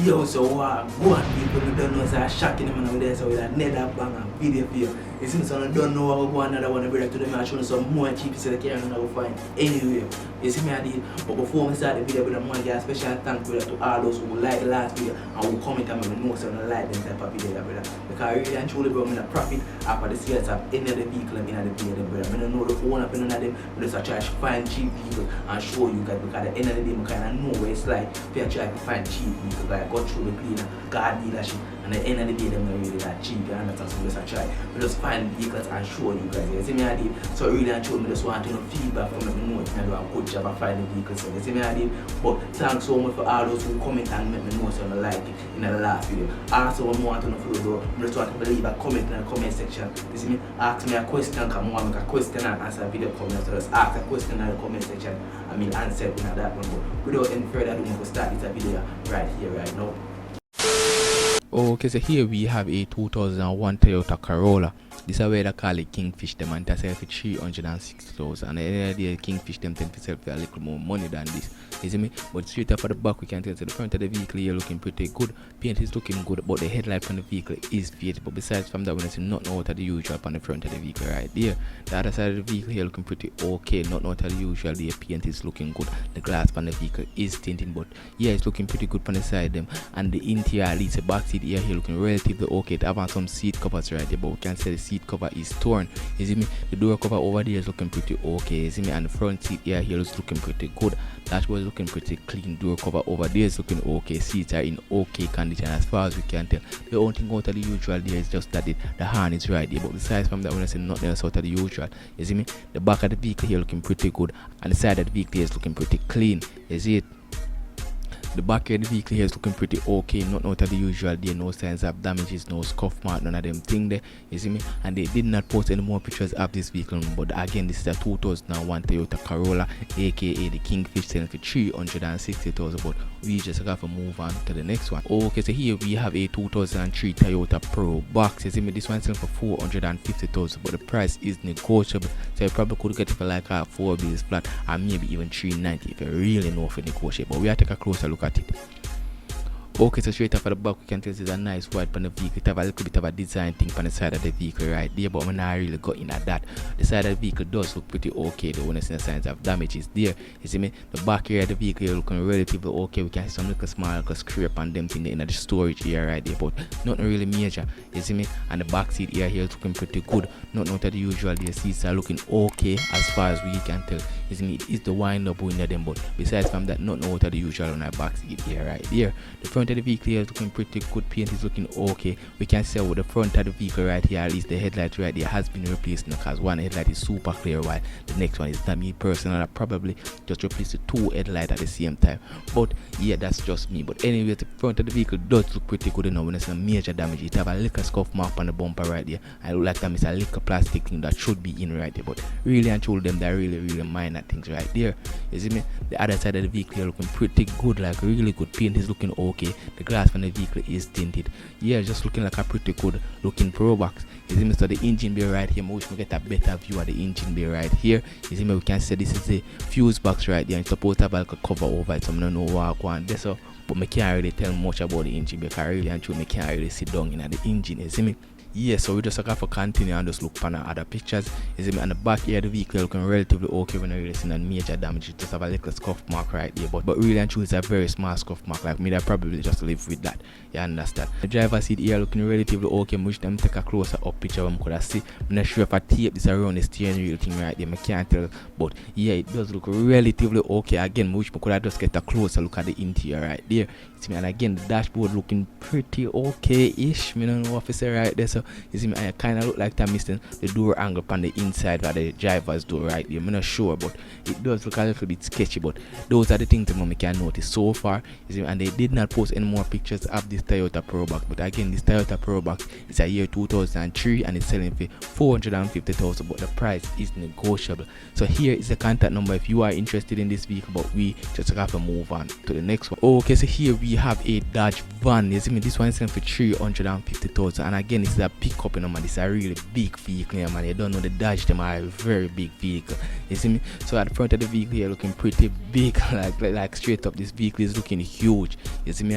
Yo, so go on people who don't know it's a shocking man over there, so with another banger video for you. You see, so I don't know how to go another one, I to them and show you some more cheap so they can't go find anywhere. You see me I did, but before we start the video, with them one guy, special thanks to all those who like the last video and who comment and me know so I like them type of video, brother. Because really and truly, bro, I'm not profit after the sales of any of the vehicle in the video, brother. I don't know the phone up in none of them, but just try to find cheap vehicles and show you guys, because at the end of the day, I kind of know where it's like if you try to find cheap vehicles, like go through the cleaner, car dealership, and at the end of the day, them not really that cheap, you understand? So just try, we just find vehicles and show you guys. You see me I did, so really and truly, I just want to know feedback from them, know if I do a good job of finding vehicles. So you see me I did, but thanks so much for all those who comment and make me know so I like it in the last video. Also, one more want to know for you, bro, I just want to leave a comment in the comment section. You see me, ask me a question, come on, make a question and answer a video comment. So just ask a question in the comment section. I mean, answer it in that one. But without any further ado, we'll start this video right here, right now. Okay, so here we have a 2001 Toyota Corolla. This is where they call it Kingfish them, and they sell for 360,000. And the Kingfish them tend to sell for a little more money than this. You see me? But straight up at the back, we can tell the front of the vehicle here looking pretty good. Paint is looking good, but the headlight on the vehicle is faded. But besides from that, we see nothing out of the usual on the front of the vehicle right there. The other side of the vehicle here looking pretty okay, nothing out of the usual. The paint is looking good. The glass on the vehicle is tinted, but yeah, it's looking pretty good on the side them. And the interior, at least the back seat here looking relatively okay. It have some seat covers right there, but we can say the seat cover is torn. You see me? The door cover over there is looking pretty okay. You see me? And the front seat here is looking pretty good. Dashboard is looking pretty clean. Door cover over there is looking okay. Seats are in okay condition as far as we can tell. The only thing out of the usual there is just that the horn is right there, but besides from that, when I say nothing else out of the usual. You see me? The back of the vehicle here looking pretty good, and the side of the vehicle here is looking pretty clean. You see it? The back of the vehicle here is looking pretty okay, not out of the usual. There no signs of damages, no scuff mark, none of them thing there. You see me? And they did not post any more pictures of this vehicle. But again, this is a 2001 Toyota Corolla, aka the Kingfish, selling for 360,000. But we just have to move on to the next one. Okay, so here we have a 2003 Toyota Probox. You see me? This one selling for 450,000, but the price is negotiable. So you probably could get it for like a 4 bills flat, or maybe even 390 if you really know for negotiable. But we have to take a closer look at it. Okay, so straight off the back, we can tell this is a nice white on the vehicle. It have a little bit of a design thing on the side of the vehicle right there, but I'm not really got in at that. The side of the vehicle does look pretty okay though, when I see the signs of damage is there. You see me? The back area of the vehicle looking relatively okay. We can see some little small little scrape and them thing in the storage area right there, but nothing really major. You see me? And the back seat area here is looking pretty good. Not out of the usual. The seats are looking okay as far as we can tell. You see me? It is the wind up window them, but besides from that, nothing out of the usual on the back seat here right there. The front of the vehicle here is looking pretty good. Paint is looking okay. We can see with the front of the vehicle right here, at least the headlight right there has been replaced now, because one headlight is super clear while the next one is not. Me personally, I probably just replace the two headlights at the same time, but yeah, that's just me. But anyway, the front of the vehicle does look pretty good enough. When there's some major damage, it have a little scuff mark on the bumper right there. I look like that is a little plastic thing that should be in right there, but really and truly them, they're really minor things right there. You see me? The other side of the vehicle here looking pretty good, like really good. Paint is looking okay. The glass from the vehicle is tinted. Yeah, just looking like a pretty good looking Probox. You see me? So the engine bay right here, we get a better view of the engine bay right here. You see me? We can see this is the fuse box right there. It's supposed to have like a cover over it, so I don't know what I want this, so but I can't really tell much about the engine because really and truly I can't really sit down in the engine. You see me? Yeah, so we just have to continue and just look for other pictures. You see me? And the back here of the vehicle looking relatively okay when I really see no major damage. It just have a little scuff mark right there, but really and truly it's a very small scuff mark. Like me, I probably just live with that. You understand? The driver's seat here looking relatively okay. Wish them take a closer up picture of them could see. I'm not sure if I tape this around the steering wheel thing right there. I can't tell, but yeah, it does look relatively okay. Again, wish I could have just get a closer look at the interior right there. You see me? And again, the dashboard looking pretty okay-ish. I don't know what to say right there. So you see me, I kind of look like I'm missing the door angle on the inside of the driver's door right there. I'm not sure, but it does look a little bit sketchy. But those are the things that I can notice so far. You see me? And they did not post any more pictures of this Toyota Probox. But again, this Toyota Probox is a year 2003 and it's selling for 450,000. But the price is negotiable. So here is the contact number if you are interested in this vehicle. But we just have to move on to the next one. Okay, so here we have a Dodge van. You see me? This one is selling for 350,000. And again, this is a pickup, you know, man. This is a really big vehicle, yeah, man. You don't know the Dodge, them are a very big vehicle. You see me? So at the front of the vehicle here looking pretty big, like straight up. This vehicle is looking huge. You see me?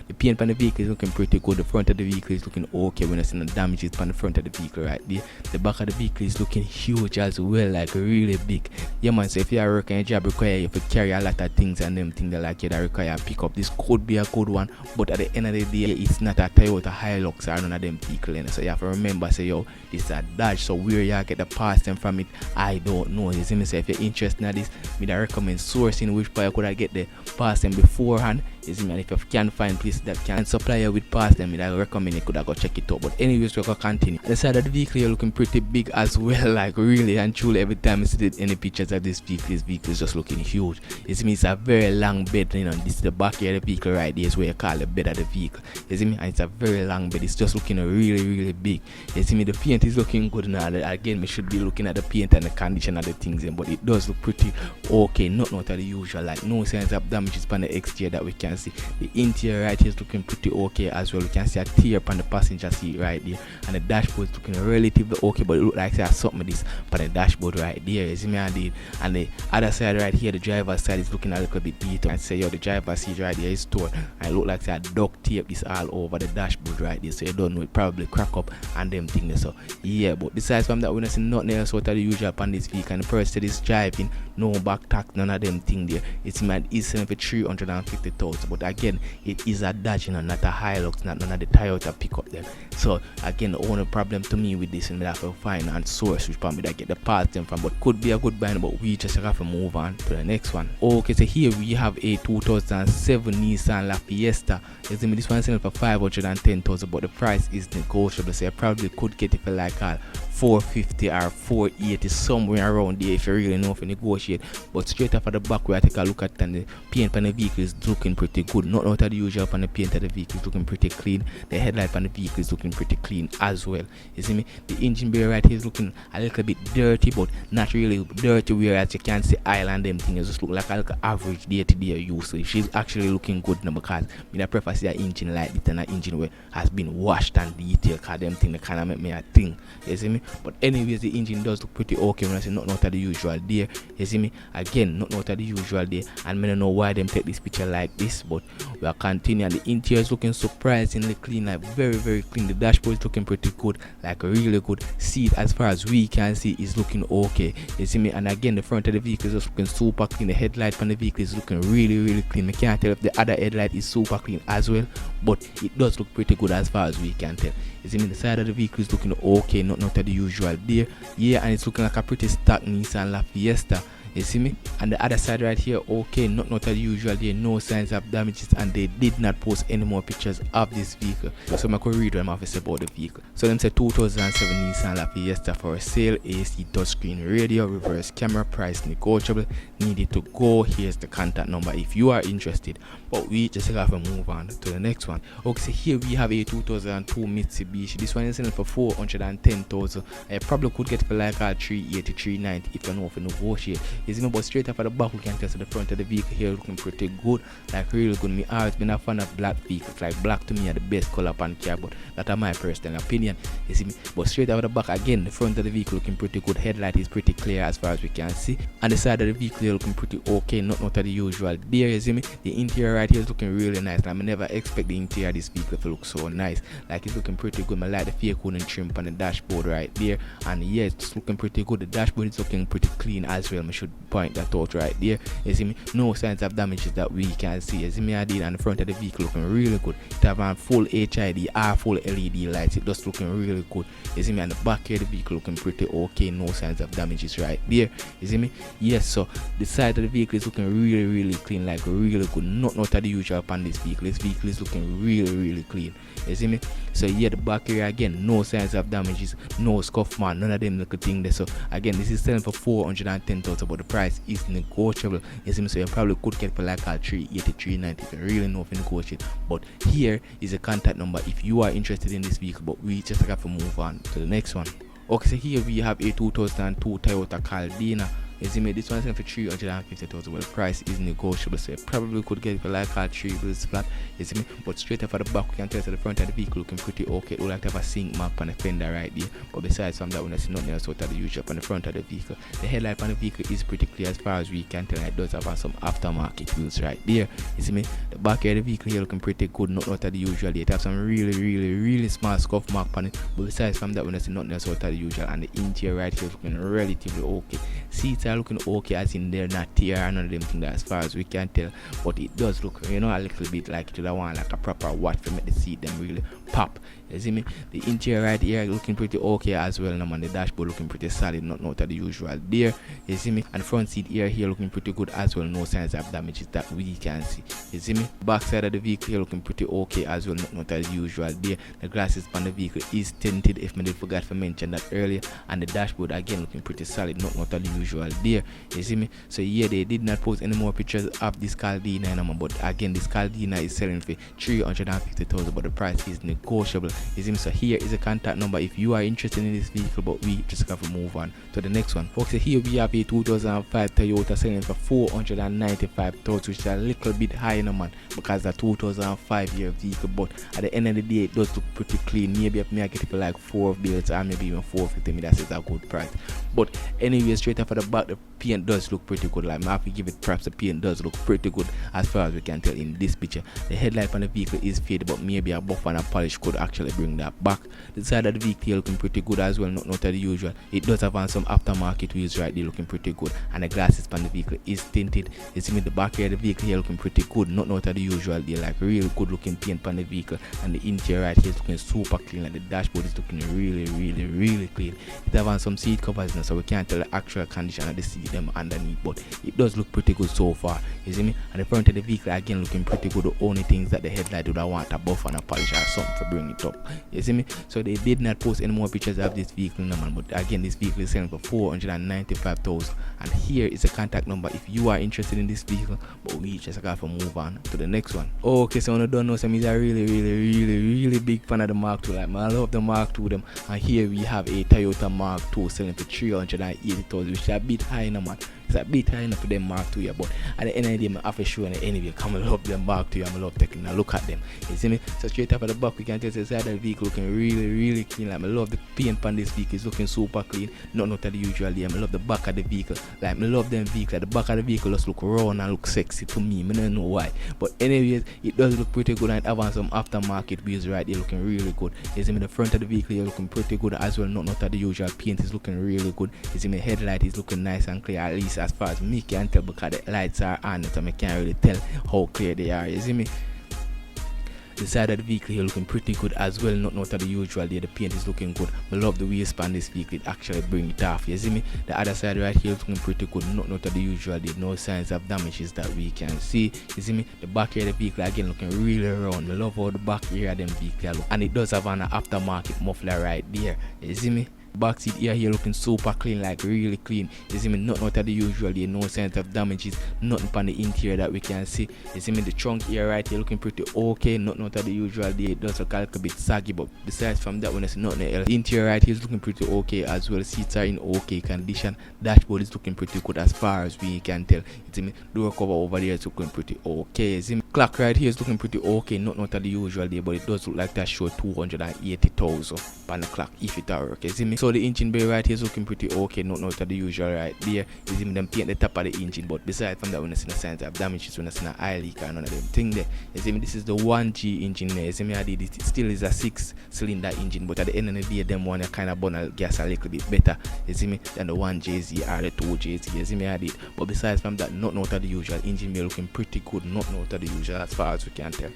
The paint on the vehicle is looking pretty good. The front of the vehicle is looking okay. When I see no damages on the front of the vehicle right there. The back of the vehicle is looking huge as well, like really big. Yeah, man. So if you are working a job require you to carry a lot of things and them things that like you that require a pickup, this could be a good one. But at the end of the day, it's not a Toyota Hilux or none of them vehicle in it. So you have to remember, say yo, this is a Dodge. So where you get the parts and from it, I don't know. You see me? So if you're interested in this, me I recommend sourcing which part you could get the parts them beforehand. You see me? And if you can find places that can supply you with parts, then I recommend you could go check it out. But anyways, we can continue. The side of the vehicle you're looking pretty big as well, like really and truly. Every time you see any pictures of this vehicle is just looking huge. You see me? It's a very long bed, you know. This is the back of the vehicle right there, is where you call the bed of the vehicle. You see me? And it's a very long bed. It's just looking really big. You see me? The paint is looking good now. Again, we should be looking at the paint and the condition of the things, but it does look pretty okay. Not out of the usual, like no signs of damages on the exterior that we can see. The interior right here is looking pretty okay as well. We can see a tear on the passenger seat right there, and the dashboard is looking relatively okay, but it looks like there's something this on the dashboard right there. You see me? And the other side right here, the driver's side is looking a little bit better. And say yo, the driver's seat right there is torn, and it looks like there's duct tape this all over the dashboard right there. So you don't know, it probably crack up and them things. So yeah, but besides from that, we don't see nothing else out of the usual on this vehicle. And the person is driving, no back tax, none of them things there. It's man is selling for 350,000, but again, it is a Dodge, you know, not a Hilux, not none of the Toyota pickup them. So again, the only problem to me with this, and I have to find and source which probably I get the parts them from, but could be a good buy, but we just have to move on to the next one. Okay, so here we have a 2007 Nissan Lafesta. This one selling for 510,000, but the price is negotiable, so you probably could get it for like 450 or 480, somewhere around there if you really know if you negotiate. But straight off of the back, where I take a look at, and the paint on the vehicle is looking pretty good. Not out of the usual, on the paint of the vehicle is looking pretty clean. The headlight on the vehicle is looking pretty clean as well. You see me? The engine bay right here is looking a little bit dirty, but not really dirty, whereas you can see oil and them things just look like a little average day-to-day use. So she's actually looking good now, because I prefer to see an engine like this than an engine where has been washed and detailed, because them things kind of make me a thing. You see me? But anyways, the engine does look pretty okay when I say not out of the usual there. You see me? Again, not out of the usual there, and I don't know why them take this picture like this, but we are continuing. The interior is looking surprisingly clean, like very clean. The dashboard is looking pretty good, like really good. Seat, as far as we can see, is looking okay. You see me? And again, the front of the vehicle is just looking super clean. The headlight on the vehicle is looking really clean. I can't tell if the other headlight is super clean as well, but it does look pretty good as far as we can tell. You see me? The side of the vehicle is looking okay, not out of the usual there. Yeah, and it's looking like a pretty stock Nissan Lafesta. You see me? And the other side right here, okay, not out of the usual there, no signs of damages, and they did not post any more pictures of this vehicle. So I could read what I'm have to say about the vehicle. So them say 2007 Nissan Lafesta for sale, AC, touchscreen radio, reverse camera, price negotiable, needed to go. Here's the contact number if you are interested. But we just have to move on to the next one. Okay, so here we have a 2002 Mitsubishi. This one is selling for 410,000. I probably could get for like 380, 390 if you know if you negotiate. You see me? But straight off of the back, we can test the front of the vehicle here looking pretty good, like really good. Me always been a fan of black vehicles. Like black to me are the best color on car, but that's my personal opinion. You see me? But straight off of the back again, the front of the vehicle looking pretty good. Headlight is pretty clear as far as we can see, and the side of the vehicle here looking pretty okay, not out of the usual there. You see me? The interior right here is looking really nice. I never expect the interior of this vehicle to look so nice. Like it's looking pretty good. I like the vehicle and trim on the dashboard right there, and yeah, it's looking pretty good. The dashboard is looking pretty clean as well. I should point that out right there. You see me? No signs of damages that we can see. You see me? I did, and the front of the vehicle looking really good. It have a full HID or full LED lights. It just looking really good. You see me? And the back of the vehicle looking pretty okay. No signs of damages right there. You see me? Yes. So the side of the vehicle is looking really clean, like really good. Not out of the usual upon this vehicle. This vehicle is looking really clean. You see me? So yeah, the back area again, no signs of damages, no scuff man, none of them little things there. So again, this is selling for 410,000, but the price is negotiable. You see me? So you probably could get for like 380, 390 if you really know if you negotiate. But here is a contact number if you are interested in this vehicle. But we just have to move on to the next one. Okay, so here we have a 2002 Toyota Carina. You see me, this one's selling for 350,000, but the price is negotiable, so you probably could get it for like all 3 wheels flat. You see me, but straight up at the back, we can tell to the front of the vehicle looking pretty okay. We like to have a sync mark on the fender right there, but besides from that, we don't see nothing else out of the usual on the front of the vehicle. The headlight on the vehicle is pretty clear as far as we can tell. It does have some aftermarket wheels right there. You see me, the back of the vehicle here looking pretty good, not out of the usual. It have some really small scuff mark on it, but besides from that, we don't see nothing else out of the usual. And the interior right here is looking relatively okay. Seats are looking okay, as in they're not tear or none of them things as far as we can tell, but it does look, a little bit like it would want like a proper watch to make the seat them really pop. You see me, the interior right here looking pretty okay as well. And the dashboard looking pretty solid, not out of the usual there. You see me, and front seat here looking pretty good as well, no signs of damages that we can see. You see me, back side of the vehicle here looking pretty okay as well, not out of the usual there. The glasses on the vehicle is tinted, if I did forgot to mention that earlier, and the dashboard again looking pretty solid, not out of the usual there. You see me, so yeah, they did not post any more pictures of this Carina, but again, this Carina is selling for 350,000, but the price is negotiable. You see me, so here is a contact number if you are interested in this vehicle, but we just have to move on to the next one. Folks, here we have a 2005 Toyota selling for 495,000, which is a little bit high, man, because the 2005 year vehicle, but at the end of the day, it does look pretty clean. Maybe I get it for like 4 bills or maybe even 450. That is a good price. But anyway, straight off of the back, the paint does look pretty good. Like, I have to give it props. The paint does look pretty good as far as we can tell in this picture. The headlight on the vehicle is faded, but maybe a buff and a polish could actually bring that back. The side of the vehicle looking pretty good as well, not out of the usual. It does have some aftermarket wheels right there looking pretty good, and the glasses on the vehicle is tinted. You see me, the back of the vehicle here looking pretty good, not out of the usual. They like really good looking paint on the vehicle, and the interior right here is looking super clean. Like the dashboard is looking really clean. It have some seat covers now, so we can't tell the actual condition of the seat them underneath, but it does look pretty good so far. You see me, and the front of the vehicle again looking pretty good. The only things that the headlight would want a buff and a polish or something to bring it up. You see me, so they did not post any more pictures of this vehicle, no, man, but again, this vehicle is selling for 495,000, and here is a contact number if you are interested in this vehicle, but we just got to move on to the next one. Okay, so I don't know, so I'm a really big fan of the Mark II. Like, man, I love the Mark II them, and here we have a Toyota Mark II selling for 380,000, which is a bit high, no, man. It's a bit high enough for them Mark II, yeah, but at the end of the day, I have to show it anyway. Come and love them Mark II, I love taking a look at them. You see me? So straight up at the back, we can tell the side of the vehicle looking really clean. Like, I love the paint on this vehicle, it's looking super clean, not out of the usual. I love the back of the vehicle. Like, I love them vehicle. Like, the back of the vehicle just look round and look sexy to me. I don't know why, but anyways, it does look pretty good, and it have some aftermarket wheels right there looking really good. You see me? The front of the vehicle here looking pretty good as well, not out of the usual. Paint is looking really good. You see me? Headlight is looking nice and clear, at least as far as me can tell, because the lights are on, so I can't really tell how clear they are. You see me? The side of the vehicle here looking pretty good as well, not out of the usual there. The paint is looking good. I love the wheel span this vehicle, it actually bring it off. You see me? The other side right here looking pretty good, not out of the usual there. No signs of damages that we can see. You see me? The back here of the vehicle again looking really round. I love how the back here of them vehicle look, and it does have an aftermarket muffler right there. You see me? Back seat here looking super clean, like really clean. You see me, not out of the usual, there no signs of damages, nothing on the interior that we can see. You see me, the trunk here right here looking pretty okay, not out of the usual, there it does look a little bit saggy, but besides from that, when I see nothing else. The interior right here is looking pretty okay as well. Seats are in okay condition. Dashboard is looking pretty good as far as we can tell. You see me, door cover over there is looking pretty okay. You see me, clock right here is looking pretty okay, not out of the usual there, but it does look like that show 280,000 on the clock if it works. You see me, so the engine bay right here is looking pretty okay, not out of the usual right there. You see me, them paint the top of the engine, but besides from that, when I see no signs of damages, when I see no oil leak or none of them thing there. You see me, this is the 1G engine there. You see me, it still is a 6-cylinder engine, but at the end of the day, them one kind of burn a gas a little bit better, you see me, than the 1JZ or the 2JZ. You see me, I did. But besides from that, not out of the usual. Engine bay looking pretty good, not out of the usual as far as we can tell.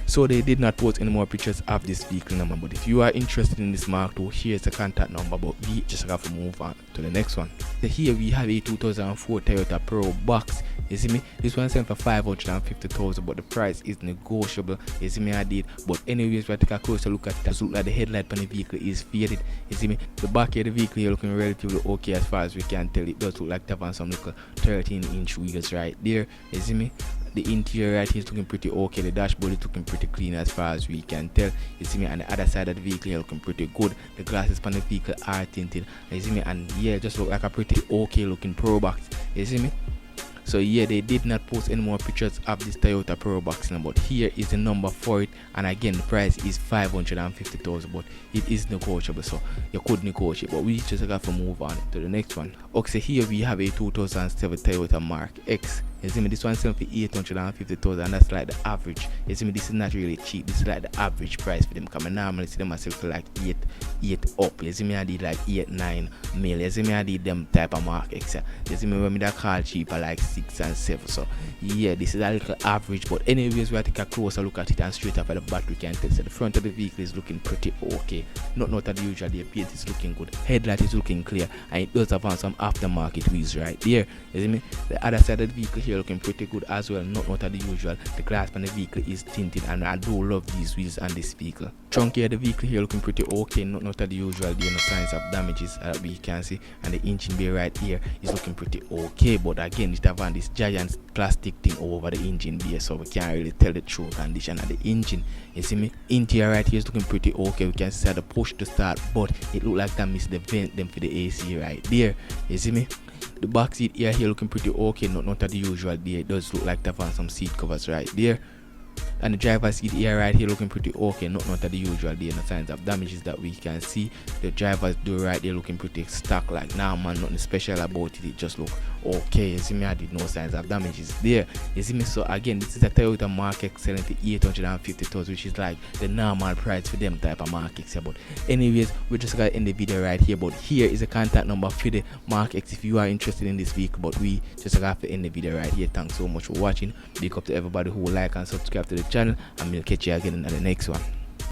So they did not post any more pictures of this vehicle number, but if you are interested in this Mark II, here's the contact number, but we just have to move on to the next one. So here we have a 2004 Toyota Probox. You see me, this one selling for 550,000, but the price is negotiable. You see me, I did. But anyways, we take a closer look at that. Look like the headlight on the vehicle is faded. You see me, the back of the vehicle here looking relatively okay as far as we can tell. It does look like to have some little 13-inch wheels right there. You see me, The interior right here is looking pretty okay. The dashboard is looking pretty clean as far as we can tell. You see me, and the other side of the vehicle here looking pretty good. The glasses on the vehicle are tinted. You see me, and yeah, just look like a pretty okay looking Probox. You see me. So yeah, they did not post any more pictures of this Toyota Probox now, but here is the number for it, and again the price is 550,000, but it is negotiable, so you could negotiate. But we just got to move on to the next one. Okay, here we have a 2007 Toyota Mark X. You see me, this one selling for 850,000, and that's like the average. You see me, this is not really cheap. This is like the average price for them. Cause I normally see them myself for like 8 up. You see me, I did like 8-9 mil. You see me, I did them type of Mark X. You see me, when me that call cheaper like 6 and 7. So yeah, this is a little average. But anyways, we have to take a closer look at it, and straight up at the back we can tell. So the front of the vehicle is looking pretty okay. Not out of the usual. The paint is looking good. Headlight is looking clear, and it does have some aftermarket wheels right there. You see me, the other side of the vehicle here looking pretty good as well. Not out of the usual. The glass on the vehicle is tinted, and I do love these wheels on this vehicle. Trunk here, the vehicle here looking pretty okay. Not out of the usual. There are no signs of damages that we can see, and the engine bay right here is looking pretty okay. But again, it have on this giant plastic thing over the engine bay, so we can't really tell the true condition of the engine. You see me, interior right here is looking pretty okay. We can see the push to start, but it look like that miss the vent them for the AC right there. You see me. The back seat here looking pretty okay. Not out of the usual there. It does look like they have some seat covers right there. And the driver's seat here right here looking pretty okay. Not out of the usual there. No signs of damages that we can see. The driver's door right there looking pretty stock like now, man. Nothing special about it. It just look okay. You see me, I did no signs of damages there. You see me. So again, this is a Toyota Mark X selling for 850,000, which is like the normal price for them type of Mark X. But anyways, we just got to end the video right here. But here is a contact number for the Mark X if you are interested in this vehicle. But we just got to end the video right here. Thanks so much for watching. Big up to everybody who will like and subscribe to the channel, and we'll catch you again in the next one.